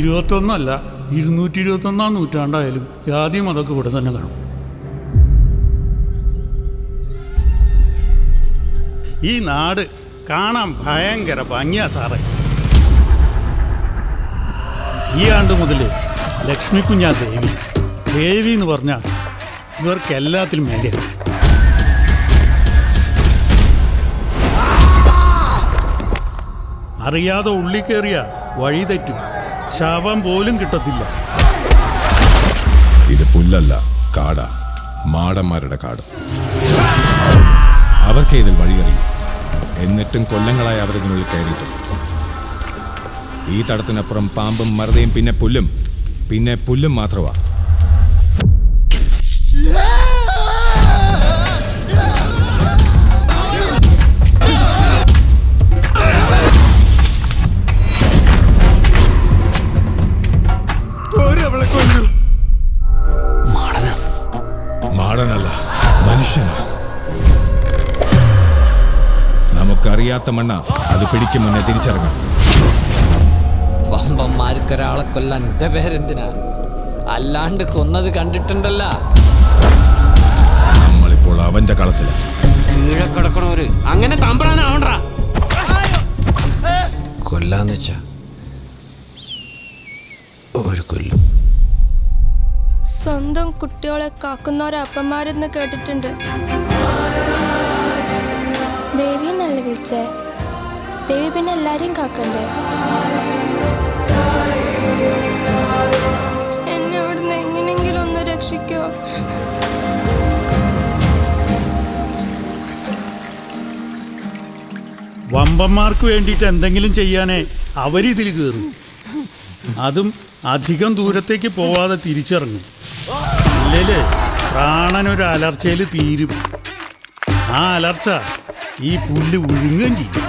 21 221 നൂറ്റാണ്ടായാലും ജാതിയും അതൊക്കെ ഇവിടെ തന്നെ കാണും. ഈ നാട് കാണാൻ ഭയങ്കര ഭംഗിയാ സാറേ. ഈ ആണ്ട് മുതൽ ലക്ഷ്മി കുഞ്ഞാ ദേവി എന്ന് പറഞ്ഞാൽ ഇവർക്ക് എല്ലാത്തിലും മേലെയാണ്. അറിയാതെ ഉള്ളി കയറിയ വഴി തെറ്റും, ശവം പോലും കിട്ടത്തില്ല. ഇത് പുല്ലല്ല, കാടാ, മാടന്മാരുടെ കാട്. അവർക്ക് ഇതിൽ വഴിയറിയും. എന്നിട്ടും കൊല്ലങ്ങളായി അവരിതിനുള്ളിൽ കയറിയിട്ടുണ്ട്. ഈ തടത്തിനപ്പുറം പാമ്പും മറുതയും പിന്നെ പുല്ലും മാത്രമാ. മാടനല്ല, മനുഷ്യനാ. നമുക്കറിയാത്ത മണ്ണ, അത് പിടിക്കും മുന്നേ തിരിച്ചറിഞ്ഞു. വമ്പന്മാർക്കൊരാളെ കൊല്ലാൻ എന്റെ പേരെന്തിനാ? അല്ലാണ്ട് കൊന്നത് കണ്ടിട്ടുണ്ടല്ല. നമ്മളിപ്പോൾ അവന്റെ കളത്തില. കീഴെ കിടക്കണവര് അങ്ങനെ തമ്പളാനാവണ്ട. കൊല്ലാന്ന് വെച്ചാ ഒരു കൊല്ലും. സ്വന്തം കുട്ടികളെ കാക്കുന്നവരപ്പന്മാരെന്ന് കേട്ടിട്ടുണ്ട്. ദേവി എന്നല്ല വിളിച്ചേ? ദേവി പിന്നെ എല്ലാരെയും കാക്കണ്ടേ? എന്നെ അവിടുന്ന് എങ്ങനെയെങ്കിലും ഒന്ന് രക്ഷിക്കോ? വമ്പന്മാർക്ക് വേണ്ടിയിട്ട് എന്തെങ്കിലും ചെയ്യാനേ അവരിതിൽ കയറും. അതും അധികം ദൂരത്തേക്ക് പോവാതെ തിരിച്ചിറങ്ങും. ഇല്ലേ പ്രാണനൊരു അലർച്ചയിൽ തീരും. ആ അലർച്ച ഈ പുല്ല് വിഴുങ്ങുകയും ചെയ്യും.